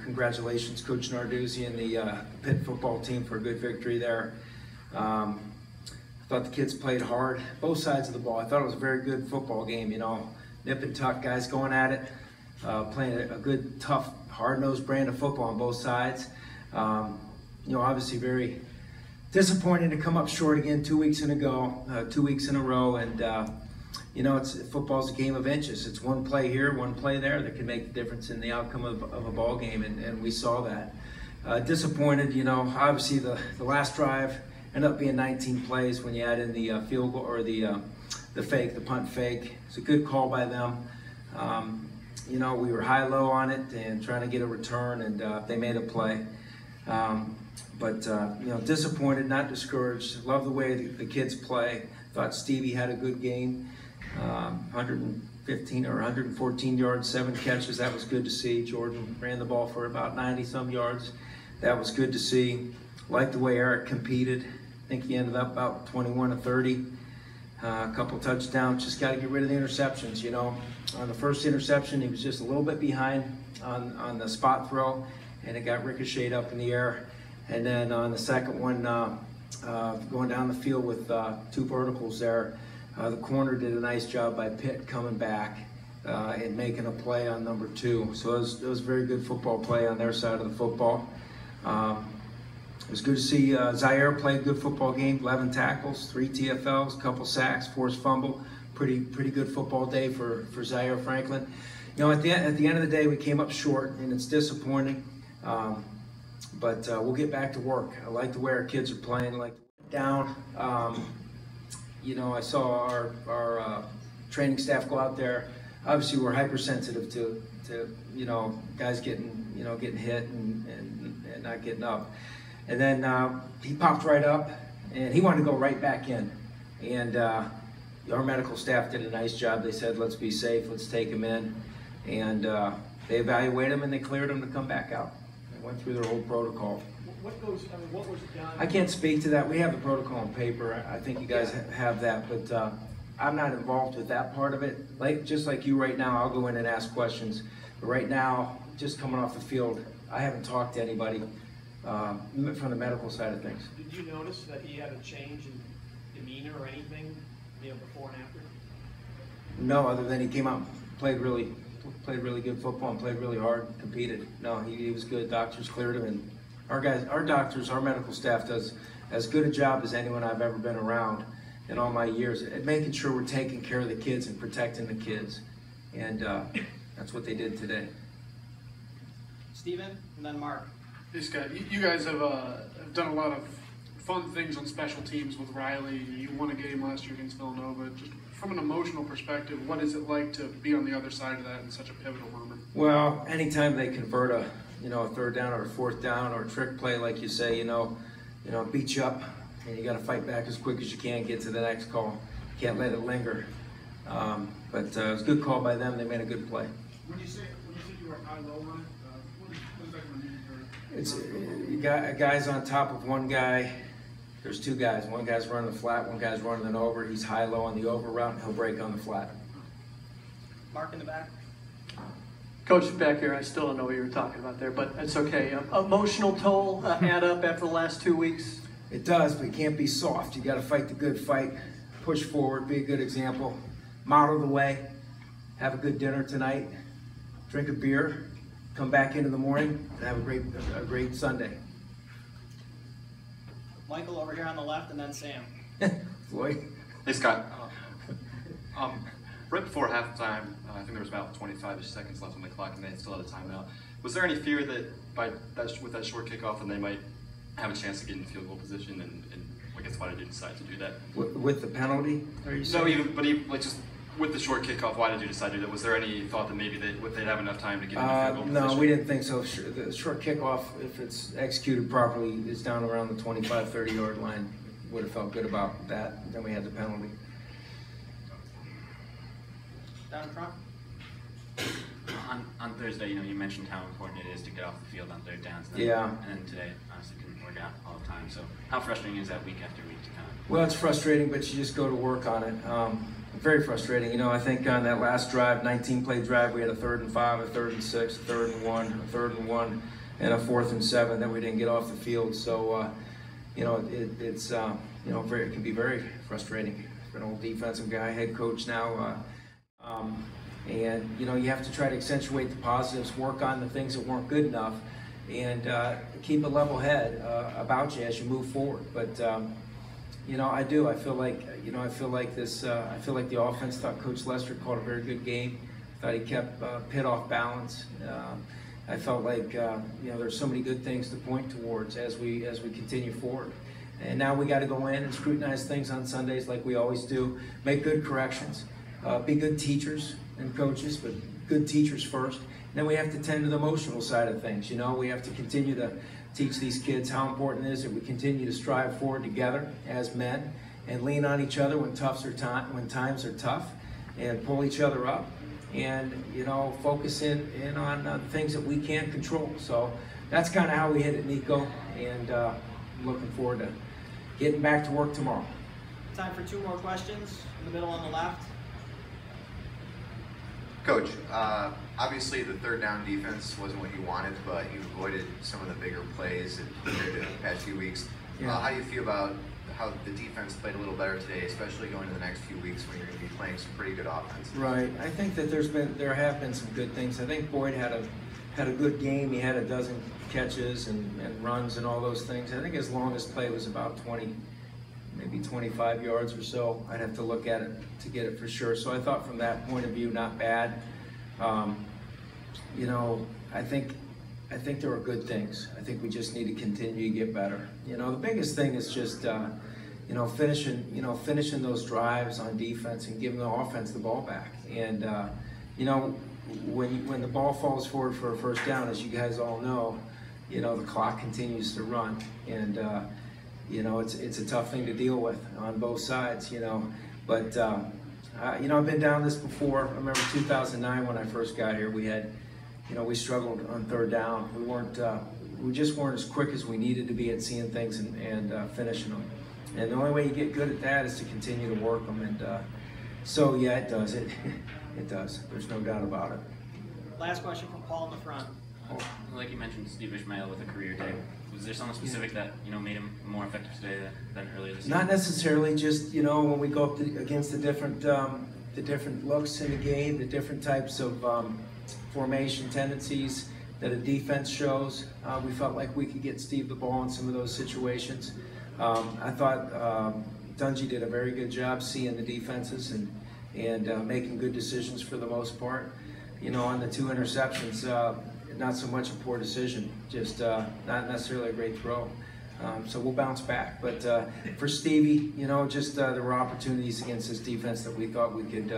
Congratulations, Coach Narduzzi and the PITT football team for a good victory there. I thought the kids played hard, both sides of the ball. I thought it was a very good football game, nip and tuck, guys going at it, playing a good, tough, hard-nosed brand of football on both sides. Obviously very disappointing to come up short again 2 weeks in a row, and football's a game of inches. It's one play here, one play there that can make the difference in the outcome of a ball game, and we saw that. Disappointed, obviously the last drive ended up being 19 plays when you add in the field goal or the punt fake. It's a good call by them. We were high-low on it and trying to get a return, and they made a play. Disappointed, not discouraged. Love the way the kids play. Thought Stevie had a good game. 115 or 114 yards, 7 catches. That was good to see. Jordan ran the ball for about 90-some yards. That was good to see. Liked the way Eric competed. I think he ended up about 21 to 30. A couple touchdowns. Just got to get rid of the interceptions. On the first interception, he was just a little bit behind on the spot throw, and it got ricocheted up in the air. And then on the second one, going down the field with 2 verticals there, the corner did a nice job by PITT coming back and making a play on number 2. So it was a very good football play on their side of the football. It was good to see Zaire play a good football game, 11 tackles, 3 TFLs, a couple sacks, forced fumble. Pretty good football day for Zaire Franklin. At the end of the day, we came up short, and it's disappointing. But we'll get back to work. I like the way our kids are playing. I like down. I saw our training staff go out there. Obviously, we're hypersensitive to guys getting hit and not getting up. And then he popped right up, and he wanted to go right back in. And our medical staff did a nice job. They said, let's be safe, let's take him in. And they evaluated him, and they cleared him to come back out. They went through their whole protocol. What was done? I can't speak to that. We have the protocol on paper. I think you guys have that, but I'm not involved with that part of it. Just like you right now, I'll go in and ask questions. But right now, just coming off the field, I haven't talked to anybody from the medical side of things. Did you notice that he had a change in demeanor or anything, before and after? No, other than he came out, played really good football and played really hard, competed. No, he was good. Doctors cleared him, and our doctors, our medical staff does as good a job as anyone I've ever been around in all my years at making sure we're taking care of the kids and protecting the kids. And that's what they did today. Steven, and then Mark. Hey Scott, you guys have done a lot of fun things on special teams with Riley. You won a game last year against Villanova. Just from an emotional perspective, what is it like to be on the other side of that in such a pivotal moment? Well, anytime they convert a third down or a fourth down or a trick play, like you say, beat you up, and you got to fight back as quick as you can, get to the next call. Can't let it linger. But it was a good call by them. They made a good play. When you say you were high-low on it, what does that mean? It's you got a guy's on top of one guy. There's 2 guys. One guy's running the flat, one guy's running an over. He's high-low on the over route, and he'll break on the flat. Mark in the back. Coach, back here, I still don't know what you were talking about there, but it's okay. Emotional toll add up after the last 2 weeks? It does, but you can't be soft. You got to fight the good fight, push forward, be a good example, model the way, have a good dinner tonight, drink a beer, come back in the morning, and have a great Sunday. Michael over here on the left, and then Sam. Floyd. Hey Scott. Right before halftime, I think there was about 25 seconds left on the clock, and they still had a timeout. Was there any fear that with that short kickoff, and they might have a chance to get in field goal position, and I guess why did you decide to do that? With the penalty? Are you saying? No, just with the short kickoff, why did you decide to do that? Was there any thought that maybe they'd have enough time to get in the field goal position? No, we didn't think so. The short kickoff, if it's executed properly, is down around the 25, 30-yard line. Would have felt good about that. Then we had the penalty. Down front. On Thursday, you mentioned how important it is to get off the field on third downs. And then today, obviously, didn't work out all the time. So how frustrating is that week after week to kind of? Well, it's frustrating, but you just go to work on it. Very frustrating. You know, I think on that last drive, 19-play drive, we had a 3rd and 5, a 3rd and 6, a 3rd and 1, a 3rd and 1, and a 4th and 7 that we didn't get off the field. So, you know, it's you know, it can be very frustrating for an old defensive guy, head coach now. And, you know, you have to try to accentuate the positives, work on the things that weren't good enough, and keep a level head about you as you move forward. But, you know, I feel like, you know, I feel like the offense, thought Coach Lester called a very good game. Thought he kept PITT off balance. I felt like, you know, there's so many good things to point towards as we continue forward. And now we got to go in and scrutinize things on Sundays like we always do, make good corrections, be good teachers and coaches, but good teachers first. And then we have to tend to the emotional side of things. You know, we have to continue to teach these kids how important it is that we continue to strive forward together as men and lean on each other when times are tough, and pull each other up, and, you know, focus in on things that we can't control. So that's kind of how we hit it, Nico, and I'm looking forward to getting back to work tomorrow. Time for 2 more questions. In the middle on the left. Coach, obviously the 3rd down defense wasn't what you wanted, but you avoided some of the bigger plays compared to the past few weeks. Yeah. How do you feel about how the defense played a little better today, especially going to the next few weeks when you're going to be playing some pretty good offense? Right. I think that there have been some good things. I think Boyd had a good game. He had a dozen catches and runs and all those things. I think his longest play was about 20, maybe 25 yards or so. I'd have to look at it to get it for sure. So I thought from that point of view, not bad. You know, I think there are good things. I think we just need to continue to get better. You know, the biggest thing is just, you know, finishing those drives on defense and giving the offense the ball back. And, you know, when the ball falls forward for a 1st down, as you guys all know, you know, the clock continues to run. And, you know, it's a tough thing to deal with on both sides, you know. But, you know, I've been down this before. I remember 2009 when I first got here, we struggled on 3rd down. We just weren't as quick as we needed to be at seeing things and finishing them. And the only way you get good at that is to continue to work them. And so, yeah, it does. It does. There's no doubt about it. Last question from Paul in the front. Like you mentioned, Steve Ishmael with a career day. Was there something specific that, you know, made him more effective today than earlier this season? Not necessarily. Just, you know, when we go up against the different looks in the game, the different types of formation tendencies that a defense shows, we felt like we could get Steve the ball in some of those situations. I thought Dungy did a very good job seeing the defenses and making good decisions for the most part. You know, on the 2 interceptions, not so much a poor decision, just not necessarily a great throw. So we'll bounce back. But for Stevie, you know, just there were opportunities against this defense that we thought we could